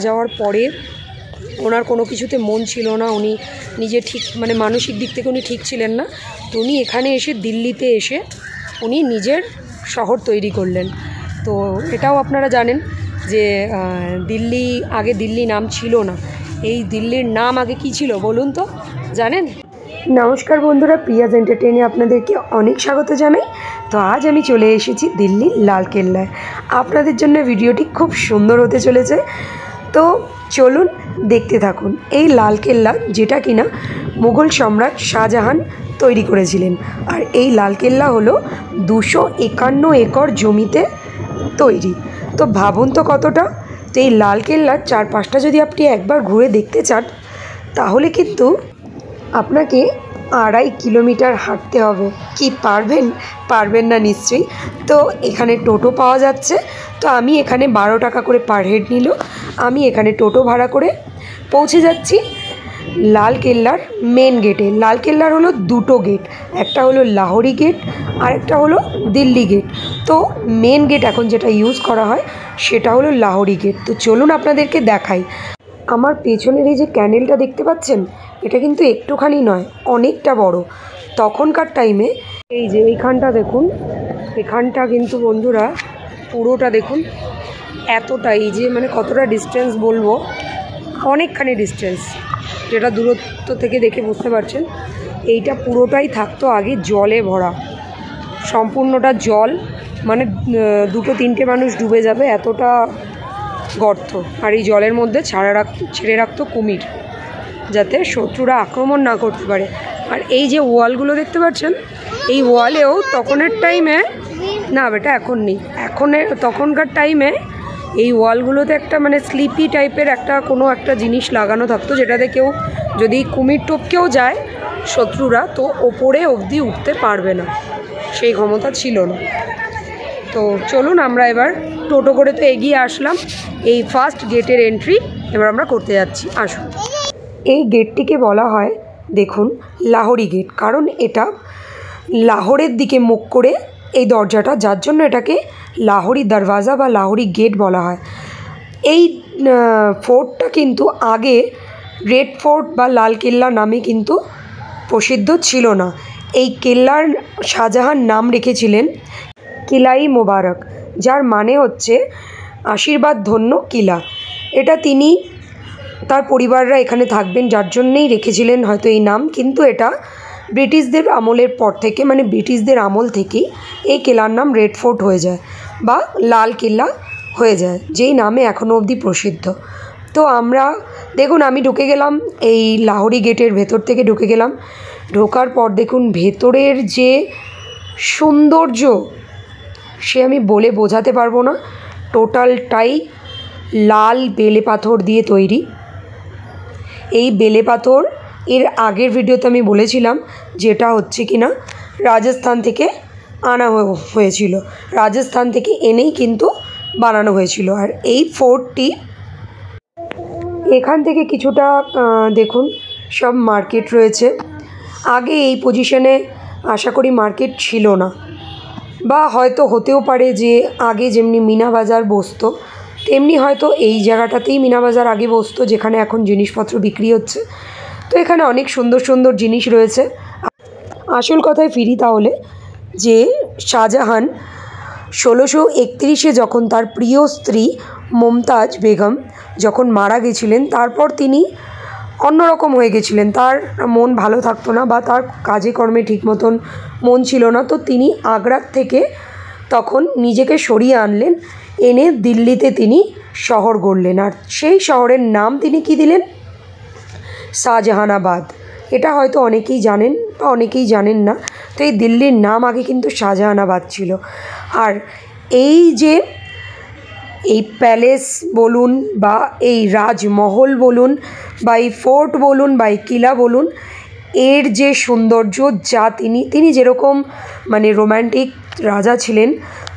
যাওয়ার পরে ওনার কোনো কিছুতে মন ছিল না, উনি নিজে ঠিক মানে মানসিক দিক থেকে উনি ঠিক ছিলেন না। তো উনি এখানে এসে দিল্লিতে এসে উনি নিজের শহর তৈরি করলেন। তো এটাও আপনারা জানেন যে দিল্লি আগে দিল্লি নাম ছিল না। এই দিল্লির নাম আগে কি ছিল বলুন তো, জানেন? নমস্কার বন্ধুরা, প্রিয়াজ এন্টারটেইনে আপনাদেরকে অনেক স্বাগত জানাই। তো আজ আমি চলে এসেছি দিল্লির লালকেল্লায়। আপনাদের জন্য ভিডিওটি খুব সুন্দর হতে চলেছে, তো চলুন দেখতে থাকুন। এই লালকেল্লা যেটা কিনা মুঘল সম্রাট শাহজাহান তৈরি করেছিলেন, আর এই লালকেল্লা হলো 251 একর জমিতে তৈরি। তো ভাবুন তো কতটা। তো এই লালকেল্লার চারপাশটা যদি আপনি একবার ঘুরে দেখতে চান তাহলে কিন্তু আপনাকে 2.5 কিলোমিটার হাঁটতে হবে। কি পারবেন না নিশ্চয়ই। তো এখানে টোটো পাওয়া যাচ্ছে। তো আমি এখানে 12 টাকা করে পার হেড নিল। আমি এখানে টোটো ভাড়া করে পৌঁছে যাচ্ছি লালকেল্লার মেন গেটে। লালকেল্লার হলো দুটো গেট, একটা হলো লাহোরি গেট আর একটা হলো দিল্লি গেট। তো মেন গেট এখন যেটা ইউজ করা হয় সেটা হলো লাহোরি গেট। তো চলুন আপনাদেরকে দেখাই। আমার পেছনের এই যে ক্যান্ডেলটা দেখতে পাচ্ছেন, এটা কিন্তু একটুখানি নয়, অনেকটা বড়। তখনকার টাইমে এই যে এইখানটা দেখুন, এখানটা কিন্তু বন্ধুরা পুরোটা দেখুন, এতটাই যে মানে কতটা ডিস্টেন্স বলবো, অনেকখানি ডিস্টেন্স, যেটা দূরত্ব থেকে দেখে বুঝতে পারছেন। এইটা পুরোটাই থাকতো আগে জলে ভরা, সম্পূর্ণটা জল, মানে 2-3টে মানুষ ডুবে যাবে এতটা গর্ত। আর এই জলের মধ্যে ছেড়ে রাখতো কুমির, যাতে শত্রুরা আক্রমণ না করতে পারে। আর এই যে ওয়ালগুলো দেখতে পাচ্ছেন, এই ওয়ালেও তখনের টাইমে, না বেটা এখন নেই, তখনকার টাইমে এই ওয়ালগুলোতে একটা মানে স্লিপি টাইপের কোনো একটা জিনিস লাগানো থাকতো, যেটাতে কেউ যদি কুমির টপকেও যায় শত্রুরা, তো ওপরে অবধি উঠতে পারবে না, সেই ক্ষমতা ছিল না। তো চলুন আমরা এবার টোটো করে তো এগিয়ে আসলাম, এই ফার্স্ট গেটের এন্ট্রি এবার আমরা করতে যাচ্ছি। আসুন। এই গেটটিকে বলা হয় দেখুন লাহোরি গেট, কারণ এটা লাহোরের দিকে মুখ করে এই দরজাটা, যার জন্য এটাকে লাহোরি দরওয়াজা বা লাহোরি গেট বলা হয়। এই ফোর্টটা কিন্তু আগে রেড ফোর্ট বা লালকেল্লা নামে কিন্তু প্রসিদ্ধ ছিল না। এই কেল্লার শাহজাহান নাম রেখেছিলেন কিলাই মোবারক, যার মানে হচ্ছে আশীর্বাদ ধন্য কিলা। এটা তিনি তার পরিবাররা এখানে থাকবেন যার জন্যেই রেখেছিলেন হয়তো এই নাম। কিন্তু এটা ব্রিটিশদের আমলের পর থেকে, মানে ব্রিটিশদের আমল থেকেই এই কেল্লার নাম রেড ফোর্ট হয়ে যায় বা লাল কেল্লা হয়ে যায়, যেই নামে এখনও অবধি প্রসিদ্ধ। তো আমরা দেখুন, আমি ঢুকে গেলাম এই লাহোরি গেটের ভেতর থেকে ঢুকে গেলাম। ঢোকার পর দেখুন ভেতরের যে সৌন্দর্য, সে আমি বলে বোঝাতে পারবো না। টোটালটাই লাল বেলে পাথর দিয়ে তৈরি। এই বেলে পাথর এর আগের ভিডিওতে আমি বলেছিলাম যেটা হচ্ছে কিনা রাজস্থান থেকে আনা হয়েছিল, রাজস্থান থেকে এনেই কিন্তু বানানো হয়েছিল। আর এই ফোর্টটি এখান থেকে কিছুটা দেখুন সব মার্কেট রয়েছে। আগে এই পজিশনে আশা করি মার্কেট ছিল না, বা হয়তো হতেও পারে যে আগে যেমনি মিনা বাজার বসতো তেমনি হয়তো এই জায়গাটাতেই মিনা বাজার আগে বসতো, যেখানে এখন জিনিসপত্র বিক্রি হচ্ছে। তো এখানে অনেক সুন্দর সুন্দর জিনিস রয়েছে। আসল কথায় ফিরি তাহলে, যে শাহজাহান 1631-এ যখন তার প্রিয় স্ত্রী মমতাজ বেগম যখন মারা গেছিলেন, তারপর তিনি অন্যরকম হয়ে গেছিলেন। তার মন ভালো থাকতো না বা তার কাজে কর্মে ঠিক মতন মন ছিল না। তো তিনি আগ্রার থেকে তখন নিজেকে সরিয়ে আনলেন, এনে দিল্লিতে তিনি শহর গড়লেন। আর সেই শহরের নাম তিনি কি দিলেন? শাহজাহানাবাদ। এটা হয়তো অনেকেই জানেন বা অনেকেই জানেন না। তো এই দিল্লির নাম আগে কিন্তু শাহজাহানাবাদ ছিল। আর এই যে এই প্যালেস বলুন বা এই রাজমহল বলুন বা এই ফোর্ট বলুন বা এই কিলা বলুন, এর যে সৌন্দর্য, যা তিনি যেরকম মানে রোম্যান্টিক রাজা ছিলেন,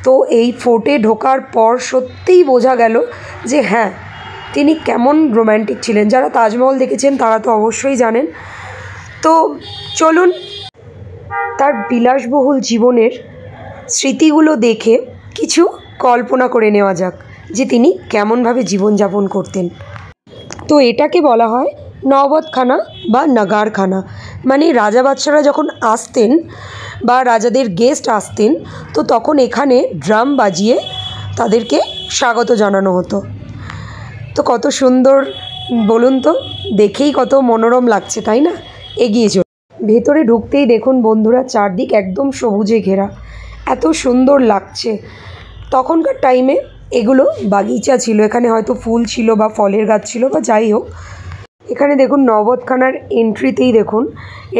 তো এই ফোর্টে ঢোকার পর সত্যিই বোঝা গেল যে হ্যাঁ, তিনি কেমন রোম্যান্টিক ছিলেন। যারা তাজমহল দেখেছেন তারা তো অবশ্যই জানেন। তো চলুন তার বিলাসবহুল জীবনের স্মৃতিগুলো দেখে কিছু কল্পনা করে নেওয়া যাক যে তিনি কেমনভাবে জীবনযাপন করতেন। তো এটাকে বলা হয় নওবতখানা বা নাগারখানা। মানে রাজা বাদশারা যখন আসতেন বা রাজাদের গেস্ট আসতেন, তো তখন এখানে ড্রাম বাজিয়ে তাদেরকে স্বাগত জানানো হতো। তো কত সুন্দর বলুন তো, দেখেই কত মনোরম লাগছে, তাই না? এগিয়ে চল। ভেতরে ঢুকতেই দেখুন বন্ধুরা, চারদিক একদম সবুজে ঘেরা, এত সুন্দর লাগছে। তখনকার টাইমে এগুলো বাগিচা ছিল, এখানে হয়তো ফুল ছিল বা ফলের গাছ ছিল বা যাই হোক। এখানে দেখুন নওবতখানার এন্ট্রিতেই দেখুন,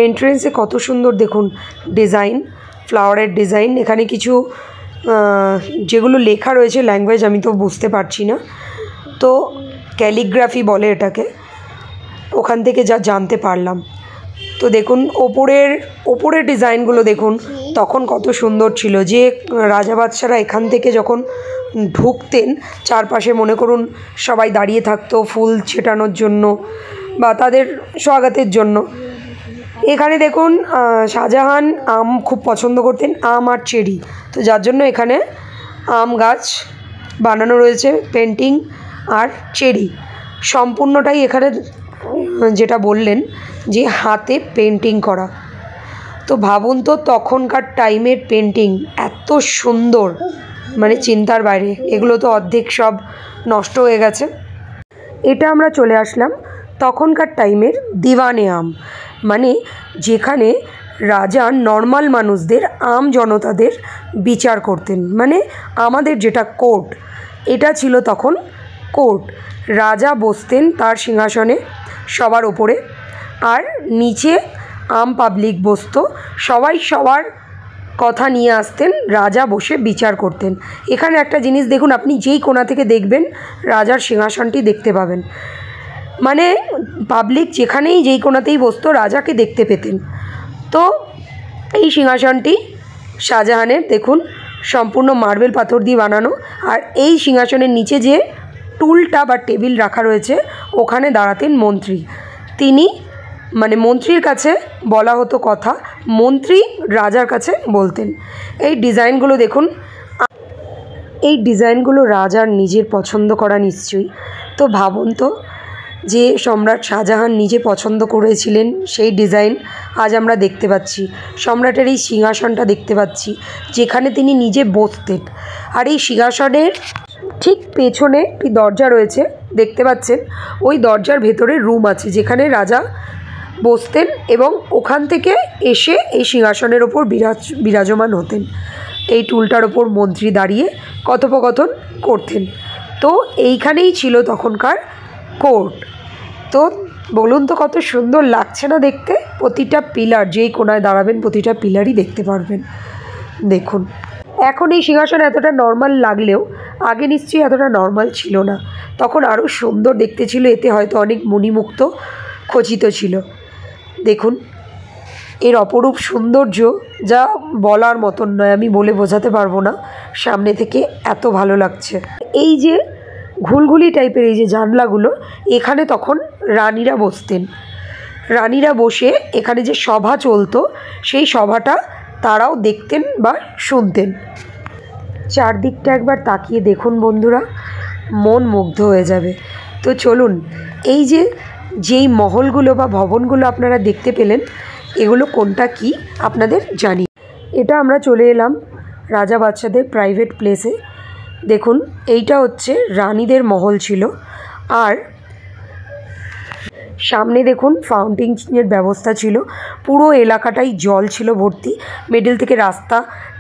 এন্ট্রেন্সে কত সুন্দর দেখুন ডিজাইন, ফ্লাওয়ারের ডিজাইন। এখানে কিছু যেগুলো লেখা রয়েছে ল্যাঙ্গুয়েজ আমি তো বুঝতে পারছি না, তো ক্যালিগ্রাফি বলে এটাকে, ওখান থেকে যা জানতে পারলাম। তো দেখুন ওপরের ডিজাইনগুলো দেখুন তখন কত সুন্দর ছিল, যে রাজা বাদশারা এখান থেকে যখন ঢুকতেন চারপাশে মনে করুন সবাই দাঁড়িয়ে থাকতো ফুল ছেটানোর জন্য বা তাদের স্বাগতের জন্য। এখানে দেখুন শাহজাহান আম খুব পছন্দ করতেন, আম আর চেরি, তো যার জন্য এখানে আম গাছ বানানো রয়েছে, পেন্টিং আর চেরি সম্পূর্ণটাই এখানে যেটা বললেন যে হাতে পেন্টিং করা। তো ভাবুন তো তখনকার টাইমের পেন্টিং এত সুন্দর, মানে চিন্তার বাইরে। এগুলো তো অর্ধেক সব নষ্ট হয়ে গেছে। এটা আমরা চলে আসলাম তখনকার টাইমের দিওয়ানে আম, মানে যেখানে রাজা নর্মাল মানুষদের, আম জনতাদের বিচার করতেন। মানে আমাদের যেটা কোর্ট, এটা ছিল তখন কোর্ট। রাজা বসতেন তার সিংহাসনে সবার ওপরে, আর নিচে আম পাবলিক বসতো, সবাই সবার কথা নিয়ে আসতেন, রাজা বসে বিচার করতেন। এখানে একটা জিনিস দেখুন, আপনি যেই কোণা থেকে দেখবেন রাজার সিংহাসনটি দেখতে পাবেন, মানে পাবলিক যেখানেই যেই কোণাতেই বসতো রাজাকে দেখতে পেতেন। তো এই সিংহাসনটি শাহজাহানের দেখুন সম্পূর্ণ মার্বেল পাথর দিয়ে বানানো, আর এই সিংহাসনের নিচে যে টুলটা বা টেবিল রাখা রয়েছে ওখানে দাঁড়াতেন মন্ত্রী। তিনি মানে মন্ত্রীর কাছে বলা হতো কথা, মন্ত্রী রাজার কাছে বলতেন। এই ডিজাইনগুলো দেখুন, এই ডিজাইনগুলো রাজার নিজের পছন্দ করা নিশ্চয়ই। তো ভাবুন তো, যে সম্রাট শাহজাহান নিজে পছন্দ করেছিলেন সেই ডিজাইন আজ আমরা দেখতে পাচ্ছি। সম্রাটের এই সিংহাসনটা দেখতে পাচ্ছি যেখানে তিনি নিজে বসতেন, আর এই সিংহাসনের ঠিক পেছনে একটি দরজা রয়েছে দেখতে পাচ্ছেন, ওই দরজার ভেতরে রুম আছে যেখানে রাজা বসতেন এবং ওখান থেকে এসে এই সিংহাসনের ওপর বিরাজমান হতেন। এই টুলটার ওপর মন্ত্রী দাঁড়িয়ে কথোপকথন করতেন। তো এইখানেই ছিল তখনকার কোর্ট। তো বলুন তো কত সুন্দর লাগছে না দেখতে? প্রতিটা পিলার, যেই কোণায় দাঁড়াবেন প্রতিটা পিলারই দেখতে পারবেন। দেখুন এখন এই সিংহাসন এতটা নর্মাল লাগলেও আগে নিশ্চয়ই এতটা নর্মাল ছিল না, তখন আরও সুন্দর দেখতে ছিল। এতে হয়তো অনেক মণিমুক্ত খচিত ছিল। দেখুন এর অপরূপ সৌন্দর্য যা বলার মতন নয়, আমি বলে বোঝাতে পারবো না, সামনে থেকে এত ভালো লাগছে। এই যে ঘুলঘুলি টাইপের এই যে জানলাগুলো, এখানে তখন রানীরা বসতেন। রানীরা বসে এখানে যে সভা চলতো সেই সভাটা তারাও দেখতেন বা শুনতেন। চারদিকটা একবার তাকিয়ে দেখুন বন্ধুরা, মন মুগ্ধ হয়ে যাবে। তো চলুন, এই যে যেই মহলগুলো বা ভবনগুলো আপনারা দেখতে পেলেন, এগুলো কোনটা কি আপনাদের জানি। এটা আমরা চলে এলাম রাজা বাদশাদের প্রাইভেট প্লেসে। দেখুন এইটা হচ্ছে রানীদের মহল ছিল, আর সামনে দেখুন ফাউন্টেনের ব্যবস্থা ছিল, পুরো এলাকাটাই জল ছিল ভর্তি, মিডল থেকে রাস্তা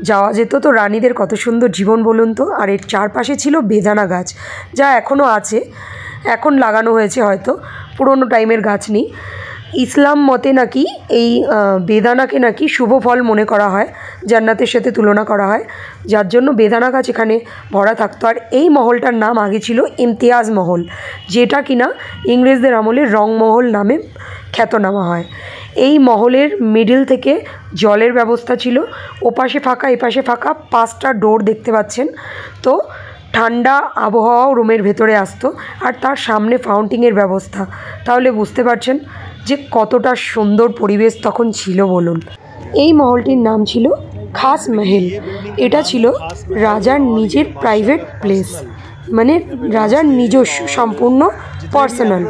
যাওয়া যেত। তো রানীদের কত সুন্দর জীবন বলুন তো। আর এর চারপাশে ছিল বেদানা গাছ, যা এখনও আছে, এখন লাগানো হয়েছে, হয়তো পুরনো টাইমের গাছ নেই। ইসলাম মতে নাকি এই বেদানাকে নাকি শুভ ফল মনে করা হয়, জান্নাতের সাথে তুলনা করা হয়, যার জন্য বেদানা গাছ এখানে ভরা থাকতো। আর এই মহলটার নাম আগে ছিল ইমতিয়াজ মহল, যেটা কিনা ইংরেজদের আমলে রংমহল নামে খ্যাতনামা হয়। এই মহলের মিডল থেকে জলের ব্যবস্থা ছিল, ওপাশে ফাঁকা এপাশে ফাঁকা, 5টা ডোর দেখতে পাচ্ছেন। তো ঠান্ডা আবহাওয়াও রুমের ভেতরে আসতো, আর তার সামনে ফাউন্টেনের ব্যবস্থা। তাহলে বুঝতে পারছেন যে কতটা সুন্দর পরিবেশ তখন ছিল বলুন। এই মহলটির নাম ছিল খাস মহল। এটা ছিল রাজার নিজের প্রাইভেট প্লেস, মানে রাজার নিজস্ব সম্পূর্ণ পার্সোনাল।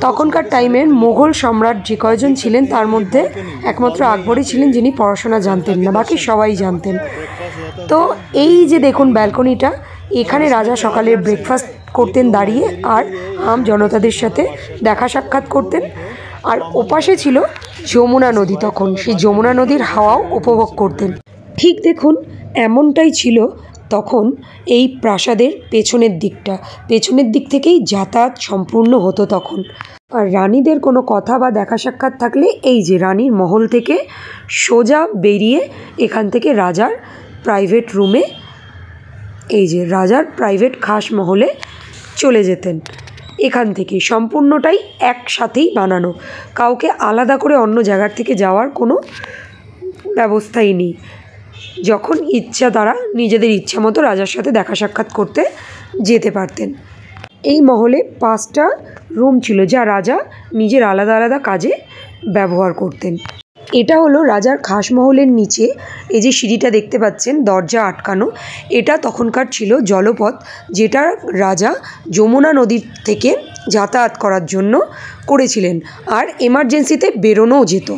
তখনকার টাইমের মোগল সম্রাট যে কয়জন ছিলেন তার মধ্যে একমাত্র আকবরই ছিলেন যিনি পড়াশোনা জানতেন না, বাকি সবাই জানতেন। তো এই যে দেখুন ব্যালকনিটা, এখানে রাজা সকালের ব্রেকফাস্ট করতেন দাঁড়িয়ে, আর আম জনতাদের সাথে দেখা সাক্ষাৎ করতেন। আর ওপাশে ছিল যমুনা নদী, তখন সেই যমুনা নদীর হাওয়াও উপভোগ করতেন। ঠিক দেখুন এমনটাই ছিল তখন এই প্রাসাদের পেছনের দিকটা, পেছনের দিক থেকেই যাতায়াত সম্পূর্ণ হতো তখন। আর রানীদের কোনো কথা বা দেখা সাক্ষাৎ থাকলে এই যে রানীর মহল থেকে সোজা বেরিয়ে এখান থেকে রাজার প্রাইভেট রুমে, এই যে রাজার প্রাইভেট খাস মহলে চলে যেতেন। এখান থেকে সম্পূর্ণটাই একসাথেই বানানো, কাউকে আলাদা করে অন্য জায়গার থেকে যাওয়ার কোনো ব্যবস্থাই নেই। যখন ইচ্ছা তারা নিজেদের ইচ্ছা মতো রাজার সাথে দেখা সাক্ষাৎ করতে যেতে পারতেন। এই মহলে 5টা রুম ছিল যা রাজা নিজের আলাদা আলাদা কাজে ব্যবহার করতেন। এটা হলো রাজার খাসমহলের নিচে এই যে সিঁড়িটা দেখতে পাচ্ছেন, দরজা আটকানো, এটা তখনকার ছিল জলপথ, যেটা রাজা যমুনা নদীর থেকে যাতায়াত করার জন্য করেছিলেন, আর এমার্জেন্সিতে বেরোনোও যেত।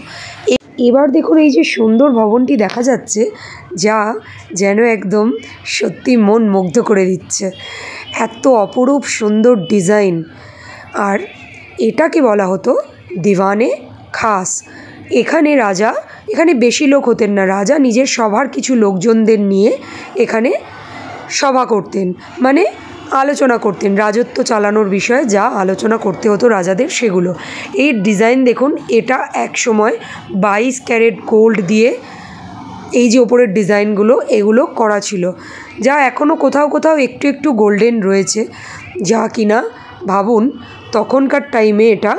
এবার দেখুন এই যে সুন্দর ভবনটি দেখা যাচ্ছে, যা যেন একদম সত্যি মন মুগ্ধ করে দিচ্ছে, এত অপরূপ সুন্দর ডিজাইন। আর এটাকে বলা হতো দিওয়ানে খাস। এখানে বেশি লোক হতেন না, রাজা নিজের সভার কিছু লোকজনদের নিয়ে এখানে সভা করতেন, মানে আলোচনা করতেন রাজত্ব চালানোর বিষয়ে, যা আলোচনা করতে হতো রাজাদের সেগুলো। এই ডিজাইন দেখুন, এটা এক সময় 22 ক্যারেট গোল্ড দিয়ে এই যে ওপরের ডিজাইনগুলো এগুলো করা ছিল, যা এখনও কোথাও কোথাও একটু একটু গোল্ডেন রয়েছে, যা কিনা ভাবুন তখনকার টাইমে এটা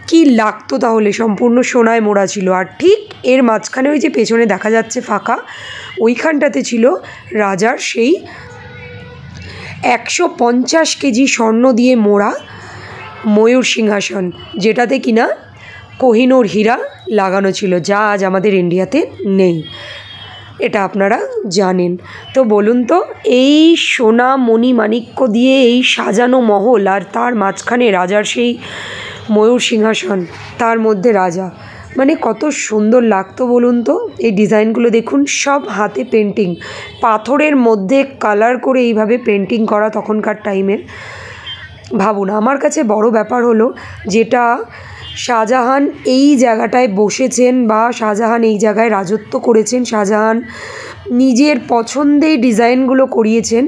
কি লাগতো, তাহলে সম্পূর্ণ সোনায় মোড়া ছিল। আর ঠিক এর মাঝখানে ওই যে পেছনে দেখা যাচ্ছে ফাঁকা, ওইখানটাতে ছিল রাজার সেই 150 কেজি স্বর্ণ দিয়ে মোড়া ময়ূর সিংহাসন, যেটাতে কিনা কোহিনূর হীরা লাগানো ছিল, যা আজ আমাদের ইন্ডিয়াতে নেই, এটা আপনারা জানেন। তো বলুন তো, এই সোনা মণি মাণিক্য দিয়ে এই সাজানো মহল, আর তার মাঝখানে রাজার সেই ময়ূর সিংহাসন, তার মধ্যে রাজা, মানে কত সুন্দর লাগতো বলুন তো। এই ডিজাইনগুলো দেখুন, সব হাতে পেন্টিং, পাথরের মধ্যে কালার করে এইভাবে পেন্টিং করা তখনকার টাইমের। ভাবুন, আমার কাছে বড় ব্যাপার হলো যেটা শাহজাহান এই জায়গাটায় বসেছেন বা শাহজাহান এই জায়গায় রাজত্ব করেছেন, শাহজাহান নিজের পছন্দের ডিজাইনগুলো করিয়েছেন,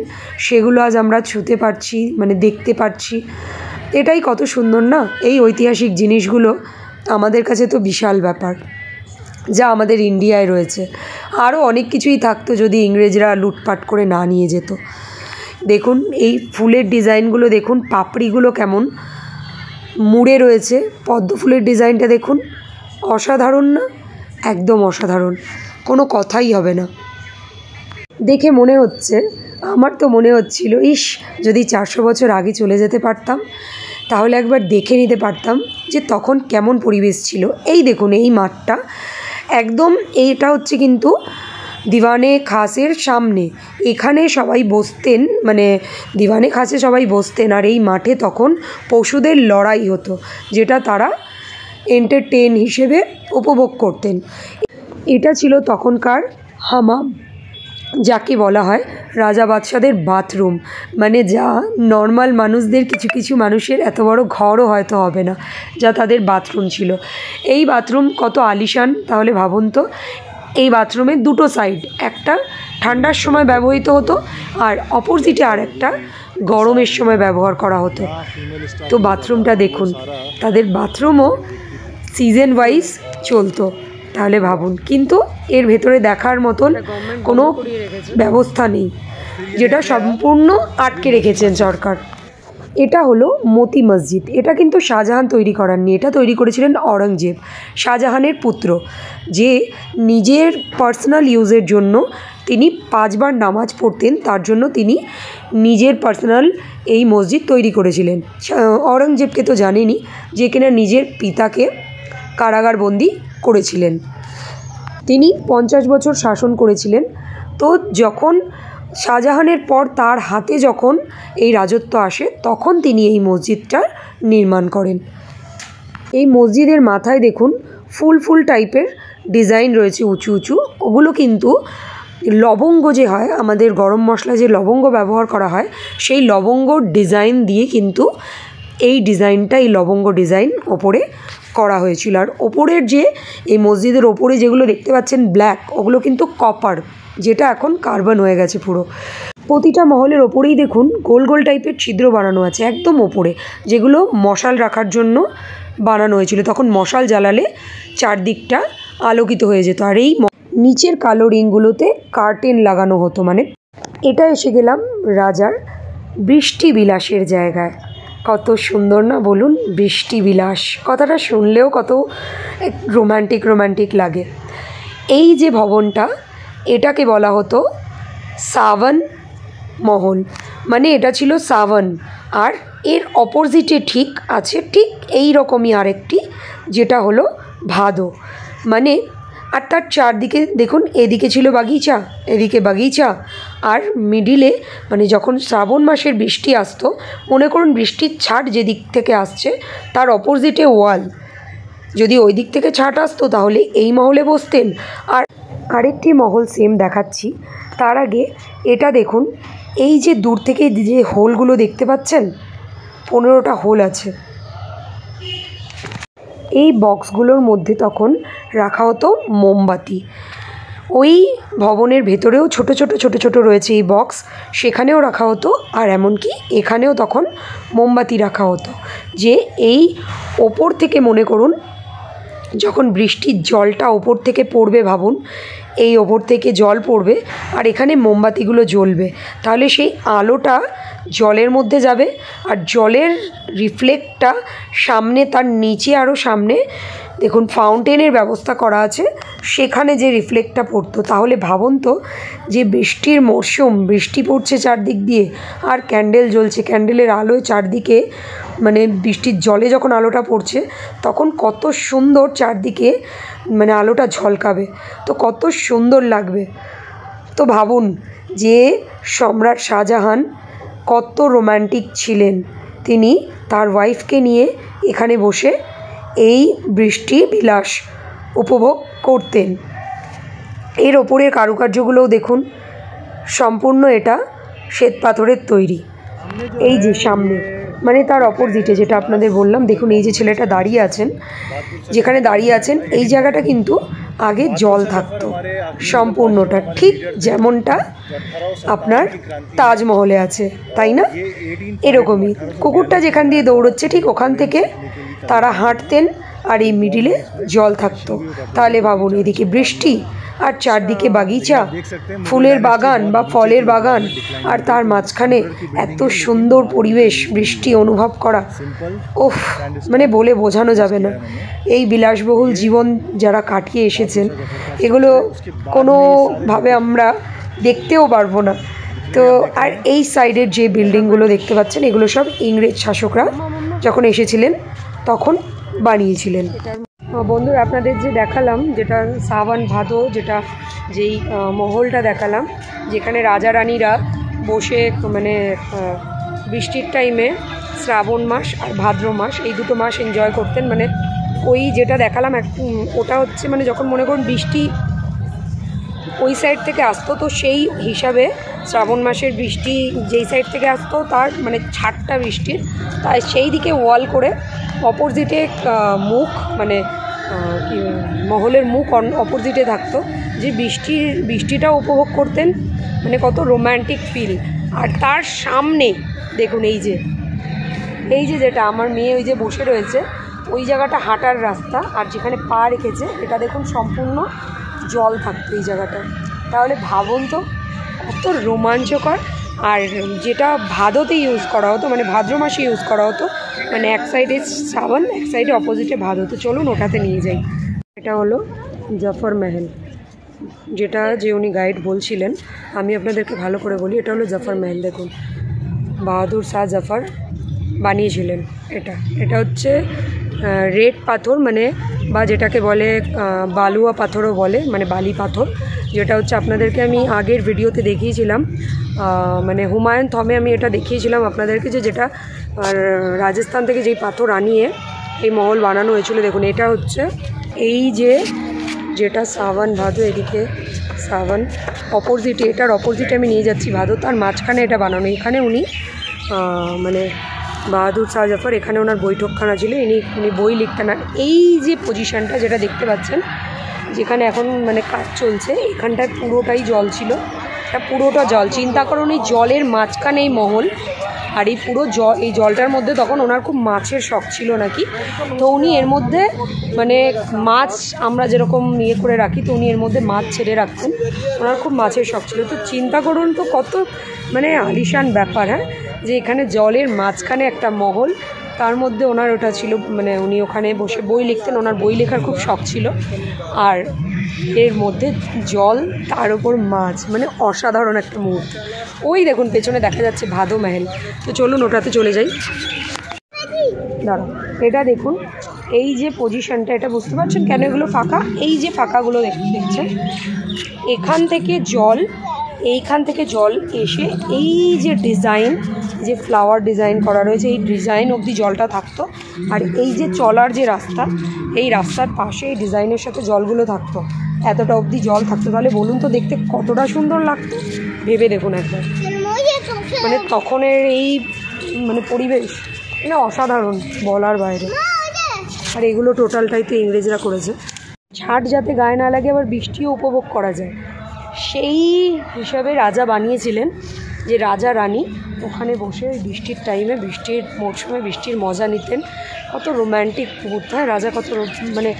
সেগুলো আজ আমরা ছুঁতে পারছি, মানে দেখতে পারছি। এটাই কত সুন্দর না, এই ঐতিহাসিক জিনিসগুলো আমাদের কাছে তো বিশাল ব্যাপার, যা আমাদের ইন্ডিয়ায় রয়েছে। আরও অনেক কিছুই থাকতো যদি ইংরেজরা লুটপাট করে না নিয়ে যেত। দেখুন এই ফুলের ডিজাইনগুলো দেখুন, পাপড়িগুলো কেমন মুড়ে রয়েছে, পদ্ম ফুলের ডিজাইনটা দেখুন, অসাধারণ না? একদম অসাধারণ, কোনো কথাই হবে না। দেখে মনে হচ্ছে, আমার তো মনে হচ্ছিল, ইস যদি 400 বছর আগে চলে যেতে পারতাম, তাহলে একবার দেখে নিতে পারতাম যে তখন কেমন পরিবেশ ছিল। এই দেখুন এই মাঠটা একদম, এইটা হচ্ছে কিন্তু দিওয়ানে খাসের সামনে, এখানে সবাই বসতেন, মানে দিওয়ানে খাসে সবাই বসতেন, আর এই মাঠে তখন পশুদের লড়াই হতো, যেটা তারা এন্টারটেন হিসেবে উপভোগ করতেন। এটা ছিল তখনকার হামাম, যাকে বলা হয় রাজা বাদশাদের বাথরুম, মানে যা নর্মাল মানুষদের, কিছু কিছু মানুষের এত বড় ঘরও হয়তো হবে না, যা তাদের বাথরুম ছিল। এই বাথরুম কত আলিশান তাহলে ভাবুন তো। এই বাথরুমের দুটো সাইড, একটা ঠান্ডার সময় ব্যবহৃত হতো আর অপোজিটে আর একটা গরমের সময় ব্যবহার করা হতো। তো বাথরুমটা দেখুন, তাদের বাথরুমও সিজন ওয়াইজ চলতো, তাহলে ভাবুন। কিন্তু এর ভেতরে দেখার মতন কোনো ব্যবস্থা নেই, যেটা সম্পূর্ণ আটকে রেখেছেন সরকার। এটা হলো মতি মসজিদ, এটা কিন্তু শাহজাহান তৈরি করাননি, এটা তৈরি করেছিলেন অরঙ্গজেব, শাহজাহানের পুত্র, যে নিজের পার্সোনাল ইউজের জন্য তিনি 5 বার নামাজ পড়তেন, তার জন্য তিনি নিজের পার্সোনাল এই মসজিদ তৈরি করেছিলেন। অরঙ্গজেবকে তো জানেনই, যে কিনা নিজের পিতাকে কারাগারবন্দি করেছিলেন। তিনি 50 বছর শাসন করেছিলেন। তো যখন শাহজাহানের পর তার হাতে যখন এই রাজত্ব আসে তখন তিনি এই মসজিদটা নির্মাণ করেন। এই মসজিদের মাথায় দেখুন ফুল ফুল টাইপের ডিজাইন রয়েছে উঁচু উঁচু, ওগুলো কিন্তু লবঙ্গ যে হয়, আমাদের গরম মশলা যে লবঙ্গ ব্যবহার করা হয়, সেই লবঙ্গ ডিজাইন দিয়ে কিন্তু এই ডিজাইনটা, এই লবঙ্গ ডিজাইন ওপরে করা হয়েছিল। আর ওপরের যে এই মসজিদের ওপরে যেগুলো দেখতে পাচ্ছেন ব্ল্যাক, ওগুলো কিন্তু কপার, যেটা এখন কার্বন হয়ে গেছে পুরো। প্রতিটা মহলের ওপরেই দেখুন গোল গোল টাইপের ছিদ্র বানানো আছে একদম ওপরে, যেগুলো মশাল রাখার জন্য বানানো হয়েছিল। তখন মশাল জ্বালালে চারদিকটা আলোকিত হয়ে যেত। আর এই নিচের কালো রিংগুলোতে কার্টেন লাগানো হতো। মানে এটা এসে গেলাম রাজার বৃষ্টি বিলাসের জায়গায়। কত সুন্দর না বলুন, বৃষ্টি বিলাস কথাটা শুনলেও কত রোম্যান্টিক রোম্যান্টিক লাগে। এই যে ভবনটা, এটাকে বলা হতো সাওয়ান মহল, মানে এটা ছিল সাওয়ান। আর এর অপোজিটে ঠিক আছে ঠিক এই রকমই আরেকটি, যেটা হলো ভাদো। মানে আর তার চারদিকে দেখুন, এদিকে ছিল বাগিচা, এদিকে বাগিচা, আর মিডিলে মানে যখন শ্রাবণ মাসের বৃষ্টি আসতো, মনে করুন বৃষ্টির ছাট যেদিক থেকে আসছে তার অপোজিটে ওয়াল, যদি ওই দিক থেকে ছাট আসতো তাহলে এই মহলে বসতেন। আর আরেকটি মহল সেম দেখাচ্ছি, তার আগে এটা দেখুন, এই যে দূর থেকে যে হোলগুলো দেখতে পাচ্ছেন, 15টা হোল আছে। এই বক্সগুলোর মধ্যে তখন রাখা হতো মোমবাতি। ওই ভবনের ভেতরেও ছোট ছোট ছোট ছোট রয়েছে এই বক্স, সেখানেও রাখা হতো। আর এমনকি এখানেও তখন মোমবাতি রাখা হতো, যে এই ওপর থেকে মনে করুন যখন বৃষ্টির জলটা ওপর থেকে পড়বে, ভাবুন এই ওপর থেকে জল পড়বে আর এখানে মোমবাতিগুলো জ্বলবে, তাহলে সেই আলোটা জলের মধ্যে যাবে আর জলের রিফ্লেক্টটা সামনে, তার নিচে আরও সামনে দেখুন ফাউন্টেনের ব্যবস্থা করা আছে, সেখানে যে রিফ্লেক্টটা পড়তো। তাহলে ভাবুন তো, যে বৃষ্টির মরশুম, বৃষ্টি পড়ছে চারদিক দিয়ে আর ক্যান্ডেল জ্বলছে, ক্যান্ডেলের আলোয় চারদিকে মানে বৃষ্টির জলে যখন আলোটা পড়ছে তখন কত সুন্দর চারদিকে মানে আলোটা ঝলকাবে, তো কত সুন্দর লাগবে। তো ভাবুন যে সম্রাট শাহজাহান কত রোম্যান্টিক ছিলেন, তিনি তার ওয়াইফকে নিয়ে এখানে বসে এই বৃষ্টি বিলাস উপভোগ করতেন। এর ওপরের কারুকার্যগুলোও দেখুন, সম্পূর্ণ এটা শ্বেত পাথরের তৈরি। এই যে সামনে মানে তার অপোজিটে যেটা আপনাদের বললাম, দেখুন এই যে ছেলেটা দাঁড়িয়ে আছেন, যেখানে দাঁড়িয়ে আছেন এই জায়গাটা কিন্তু আগে জল থাকতো সম্পূর্ণটা, ঠিক যেমনটা আপনার তাজমহলে আছে, তাই না? এরকমই কুকুরটা যেখান দিয়ে দৌড়চ্ছে ঠিক ওখান থেকে তারা হাঁটতেন আর এই মিডিলে জল থাকতো। তাহলে ভাবুন, এদিকে বৃষ্টি আর চারদিকে বাগিচা, ফুলের বাগান বা ফলের বাগান, আর তার মাঝখানে এত সুন্দর পরিবেশ, বৃষ্টি অনুভব করা, ওফ মানে বলে বোঝানো যাবে না। এই বিলাসবহুল জীবন যারা কাটিয়ে এসেছেন, এগুলো কোনোভাবে আমরা দেখতেও পারবো না। তো আর এই সাইডের যে বিল্ডিংগুলো দেখতে পাচ্ছেন, এগুলো সব ইংরেজ শাসকরা যখন এসেছিলেন তখন বানিয়েছিলেন। বন্ধুরা, আপনাদের যে দেখালাম, যেটা সাওয়ান ভাদো, যেই মহলটা দেখালাম, যেখানে রাজা রানীরা বসে মানে বৃষ্টির টাইমে শ্রাবণ মাস আর ভাদ্র মাস, এই দুটো মাস এনজয় করতেন। মানে ওই যেটা দেখালাম ওটা হচ্ছে মানে যখন মনে করুন বৃষ্টি ওই সাইড থেকে আসতো, তো সেই হিসাবে শ্রাবণ মাসের বৃষ্টি যেই সাইড থেকে আসতো তার মানে ছাটটা বৃষ্টির, তাই সেই দিকে ওয়াল করে অপোজিটে মুখ মানে মহলের মুখ অপোজিটে থাকতো, যে বৃষ্টিটা উপভোগ করতেন। মানে কত রোম্যান্টিক ফিল। আর তার সামনে দেখুন এই যে যেটা আমার মেয়ে ওই যে বসে রয়েছে, ওই জায়গাটা হাঁটার রাস্তা, আর যেখানে পা রেখেছে এটা দেখুন সম্পূর্ণ জল থাকতো এই জায়গাটা। তাহলে ভাবুন তো কত রোমাঞ্চকর। আর যেটা ভাদোতে ইউজ করা হতো, মানে ভাদ্র মাসে ইউজ করা হতো, মানে এক সাইডে সাওয়ান, এক সাইডে অপোজিটে ভাদো। তো চলুন ওটাতে নিয়ে যাই। এটা হলো জাফর মহল, যেটা যে উনি গাইড বলছিলেন, আমি আপনাদেরকে ভালো করে বলি, এটা হলো জাফর মহল। দেখুন বাহাদুর শাহ জাফর বানিয়েছিলেন এটা হচ্ছে রেড পাথর, মানে বা যেটাকে বলে বালুয়া পাথরও বলে, মানে বালি পাথর, যেটা হচ্ছে আপনাদেরকে আমি আগের ভিডিওতে দেখিয়েছিলাম, মানে হুমায়ুন থমে আমি এটা দেখিয়েছিলাম আপনাদেরকে, যেটা রাজস্থান থেকে যেই পাথর আনিয়ে এই মহল বানানো হয়েছিল। দেখুন এটা হচ্ছে এই যেটা সাওয়ান ভাদো, এদিকে সাওয়ান অপোজিটে, এটার অপোজিটে আমি নিয়ে যাচ্ছি ভাদো, তার মাঝখানে এটা বানানো। এখানে উনি মানে বাহাদুর শাহ জাফর, এখানে ওনার বৈঠকখানা ছিল, উনি বই লিখতেন। আর এই যে পজিশানটা যেটা দেখতে পাচ্ছেন, যেখানে এখন মানে কাজ চলছে, এখানটায় পুরোটাই জল ছিল, এটা পুরোটা জল। চিন্তা করুন এই জলের মাঝখানে এই মহল, আর এই পুরো এই জলটার মধ্যে তখন ওনার খুব মাছের শখ ছিল নাকি, তো উনি এর মধ্যে মানে মাছ আমরা যেরকম ইয়ে করে রাখি, তো উনি এর মধ্যে মাছ ছেড়ে রাখতেন, ওনার খুব মাছের শখ ছিল। তো চিন্তা করুন তো কত মানে আলিশান ব্যাপার, হ্যাঁ, যে এখানে জলের মাঝখানে একটা মহল, তার মধ্যে ওনার ওটা ছিল, মানে উনি ওখানে বসে বই লিখতেন, ওনার বই লেখার খুব শখ ছিল, আর এর মধ্যে জল, তার উপর মাছ, মানে অসাধারণ একটা মুহূর্ত। ওই দেখুন পেছনে দেখা যাচ্ছে ভাদো মহল, তো চলুন ওটাতে চলে যাই। দাঁড়াও, এটা দেখুন এই যে পজিশনটা, এটা বুঝতে পারছেন কেন এগুলো ফাঁকা? এই যে ফাঁকাগুলো দেখছেন, এখান থেকে জল, এইখান থেকে জল এসে এই যে ডিজাইন, যে ফ্লাওয়ার ডিজাইন করা রয়েছে, এই ডিজাইন অবধি জলটা থাকতো। আর এই যে চলার যে রাস্তা, এই রাস্তার পাশে এই ডিজাইনের সাথে জলগুলো থাকতো, এতটা অবধি জল থাকতো। তাহলে বলুন তো দেখতে কতটা সুন্দর লাগতো, ভেবে দেখুন একবার। মানে তখনের এই মানে পরিবেশ মানে অসাধারণ, বলার বাইরে। আর এগুলো টোটালটাই তো ইংরেজরা করেছে, ছাট যাতে গায়ে না লাগে, আবার বৃষ্টিও উপভোগ করা যায়, সেই হিসাবে রাজা বানিয়েছিলেন, যে রাজা রানী ওখানে বসে ওই বৃষ্টির টাইমে, বৃষ্টির মরশুমে বৃষ্টির মজা নিতেন। কত রোম্যান্টিক মুহূর্ত, হয় রাজা কত মানে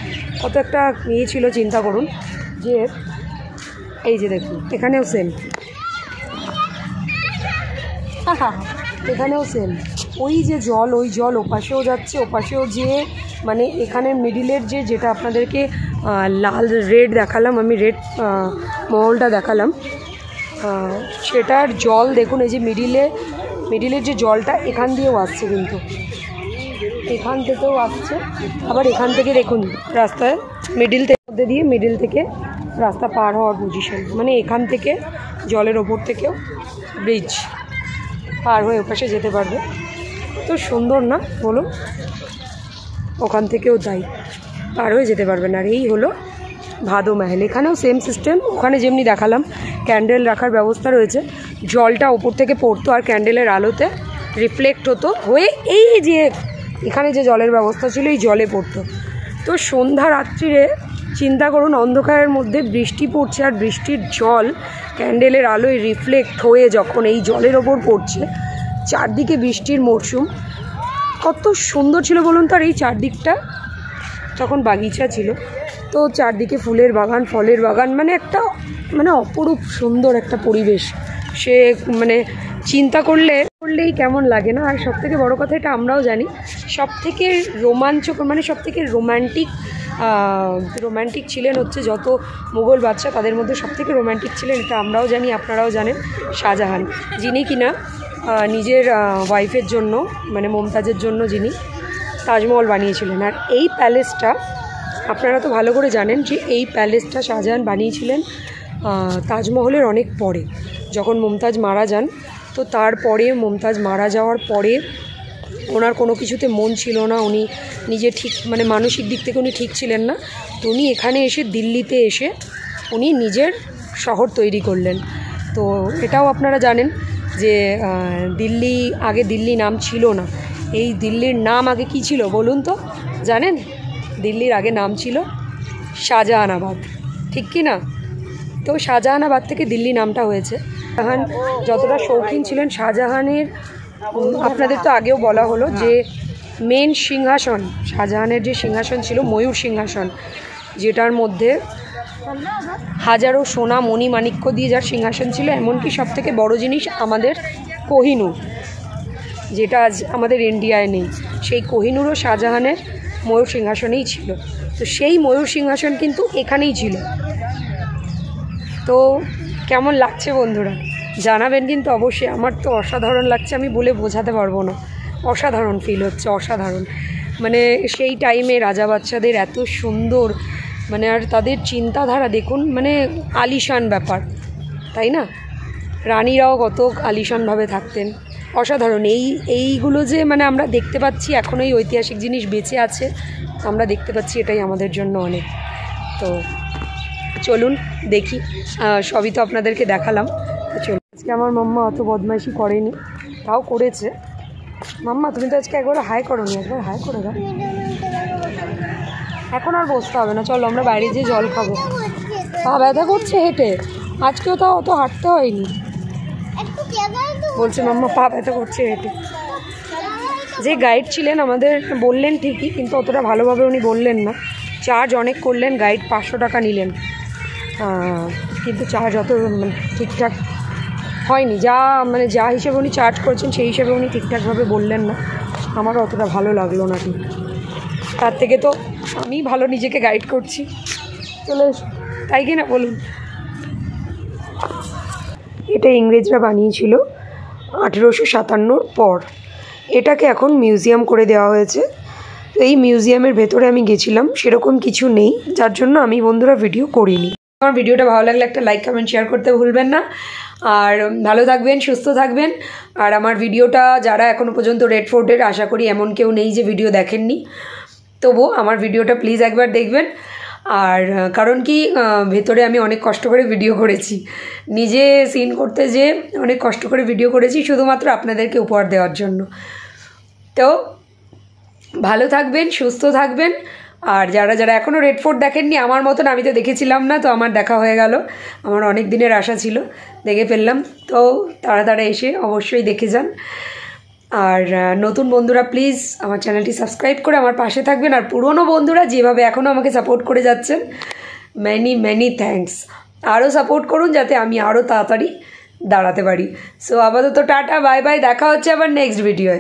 কত একটা ইয়ে ছিল, চিন্তা করুন। যে এই যে দেখুন এখানেও সেম, এখানেও সেম, ওই যে জল, ওই জল ওপাশেও যাচ্ছে, ওপাশেও যে মানে এখানে মিডিলের যেটা আপনাদেরকে লাল রেড দেখালাম, আমি রেড মহলটা দেখালাম, সেটার জল দেখুন, এই যে মিডিলের যে জলটা এখান দিয়েও আসছে, কিন্তু এখান থেকেও আসছে, আবার এখান থেকে দেখুন রাস্তায় মিডিল থেকে রাস্তা পার হওয়ার পজিশন, মানে এখান থেকে জলের ওপর থেকেও ব্রিজ পার হয়ে ওপাশে যেতে পারবে। তো সুন্দর না বলুন? ওখান থেকেও তাই পার হয়ে যেতে পারবেন। আর এই হলো ভাদো মহল, এখানেও সেম সিস্টেম, ওখানে যেমনি দেখালাম ক্যান্ডেল রাখার ব্যবস্থা রয়েছে, জলটা ওপর থেকে পড়তো আর ক্যান্ডেলের আলোতে রিফ্লেক্ট হতো হয়ে এই যে এখানে যে জলের ব্যবস্থা ছিল এই জলে পড়তো। তো সন্ধ্যা রাত্রিরে চিন্তা করুন, অন্ধকারের মধ্যে বৃষ্টি পড়ছে, আর বৃষ্টির জল ক্যান্ডেলের আলোয় রিফ্লেক্ট হয়ে যখন এই জলের ওপর পড়ছে, চারদিকে বৃষ্টির মরশুম, কত সুন্দর ছিল বলুন তো। আর এই চারদিকটা তখন বাগিচা ছিল, তো চারদিকে ফুলের বাগান, ফলের বাগান, মানে একটা মানে অপরূপ সুন্দর একটা পরিবেশ, সে মানে চিন্তা করলেই কেমন লাগে না। আর সবথেকে বড় কথা, এটা আমরাও জানি, সবথেকে রোমাঞ্চকর মানে সবথেকে রোম্যান্টিক ছিলেন হচ্ছে যত মুঘল বাদশা, তাদের মধ্যে সবথেকে রোম্যান্টিক ছিলেন, এটা আমরাও জানি, আপনারাও জানেন, শাহজাহান, যিনি কিনা নিজের ওয়াইফের জন্য মানে মমতাজের জন্য যিনি তাজমহল বানিয়েছিলেন। আর এই প্যালেসটা আপনারা তো ভালো করে জানেন যে এই প্যালেসটা শাহজাহান বানিয়েছিলেন তাজমহলের অনেক পরে, যখন মুমতাজ মারা যান। তো তারপরে মুমতাজ মারা যাওয়ার পরে ওনার কোনো কিছুতে মন ছিল না, উনি নিজে ঠিক মানে মানসিক দিক থেকে উনি ঠিক ছিলেন না, তো উনি এখানে এসে দিল্লিতে এসে উনি নিজের শহর তৈরি করলেন। তো এটাও আপনারা জানেন যে আগে দিল্লি নাম ছিল না, এই দিল্লির নাম আগে কি ছিল বলুন তো, জানেন? দিল্লির আগে নাম ছিল শাহজাহানাবাদ, ঠিক কি না? তো শাহজাহানাবাদ থেকে দিল্লি নামটা হয়েছে। শাহজাহান যতটা শৌখিন ছিলেন, শাহজাহানের আপনাদের তো আগেও বলা হলো যে মেন সিংহাসন, শাহজাহানের যে সিংহাসন ছিল ময়ূর সিংহাসন, যেটার মধ্যে হাজারো সোনা মণি মাণিক্য দিয়ে যার সিংহাসন ছিল, এমনকি সবথেকে বড় জিনিস আমাদের কোহিনূর, যেটা আজ আমাদের ইন্ডিয়ায় নেই, সেই কোহিনূরও শাহজাহানের ময়ূর সিংহাসনেই ছিল। তো সেই ময়ূর সিংহাসন কিন্তু এখানেই ছিল। তো কেমন লাগছে বন্ধুরা জানাবেন কিন্তু অবশ্যই। আমার তো অসাধারণ লাগছে, আমি বলে বোঝাতে পারবো না, অসাধারণ ফিল হচ্ছে, অসাধারণ। মানে সেই টাইমে রাজা বাচ্চাদের এত সুন্দর মানে আর তাদের চিন্তাধারা দেখুন, মানে আলিশান ব্যাপার, তাই না? রানীরাও কত আলিশানভাবে থাকতেন, অসাধারণ। এইগুলো যে মানে আমরা দেখতে পাচ্ছি, এখনও এই ঐতিহাসিক জিনিস বেঁচে আছে, আমরা দেখতে পাচ্ছি, এটাই আমাদের জন্য অনেক। তো চলুন দেখি, সবই তো আপনাদেরকে দেখালাম। তো চলুন, আজকে আমার মাম্মা অত বদমাইশি করেনি, তাও করেছে। মাম্মা তুমি তো আজকে একবার হাই করোনি, একবার হাই করে দাও। এখন আর বসতে হবে না, চলো আমরা বাইরে যেয়ে জল খাবো। পা ব্যথা করছে হেঁটে, আজকেও তাও অত হাঁটতে হয়নি। বলছে মাম্মা পা ব্যথা করছে হেঁটে। যে গাইড ছিলেন আমাদের বললেন ঠিকই, কিন্তু অতটা ভালোভাবে উনি বললেন না। চার্জ অনেক করলেন, গাইড 500 টাকা নিলেন, কিন্তু চার্জ অত ঠিকঠাক হয়নি। যা হিসেবে উনি চার্জ করেছেন সেই হিসেবে উনি ঠিকঠাকভাবে বললেন না। আমারও অতটা ভালো লাগলো না ঠিক। তার থেকে তো আমি ভালো নিজেকে গাইড করছি, চলে তাই কি না বলুন। এটা ইংরেজরা বানিয়েছিল 1857 পর। এটাকে এখন মিউজিয়াম করে দেওয়া হয়েছে। তো এই মিউজিয়ামের ভেতরে আমি গেছিলাম, সেরকম কিছু নেই, যার জন্য আমি বন্ধুরা ভিডিও করিনি। আমার ভিডিওটা ভালো লাগলে একটা লাইক কমেন্ট শেয়ার করতে ভুলবেন না। আর ভালো থাকবেন, সুস্থ থাকবেন। আর আমার ভিডিওটা যারা এখনও পর্যন্ত রেড ফোর্টের, আশা করি এমন কেউ নেই যে ভিডিও দেখেননি, তবু আমার ভিডিওটা প্লিজ একবার দেখবেন। আর কারণ কি, ভেতরে আমি অনেক কষ্ট করে ভিডিও করেছি, নিজে সিন করতে যেয়ে অনেক কষ্ট করে ভিডিও করেছি, শুধুমাত্র আপনাদেরকে উপহার দেওয়ার জন্য। তো ভালো থাকবেন, সুস্থ থাকবেন। আর যারা যারা এখনও রেড ফোর্ট দেখেননি আমার মতন, আমি তো দেখেছিলাম না, তো আমার দেখা হয়ে গেল, আমার অনেক দিনের আশা ছিল, দেখে ফেললাম। তো তাড়াতাড়ি এসে অবশ্যই দেখে যান। আর নতুন বন্ধুরা প্লিজ আমার চ্যানেলটি সাবস্ক্রাইব করে আমার পাশে থাকবেন। আর পুরনো বন্ধুরা যেভাবে এখনও আমাকে সাপোর্ট করে যাচ্ছেন, ম্যানি থ্যাঙ্কস। আরও সাপোর্ট করুন যাতে আমি আরও তাড়াতাড়ি দাঁড়াতে পারি। সো আপাতত টাটা, বাই বাই, দেখা হচ্ছে আবার নেক্সট ভিডিওয়।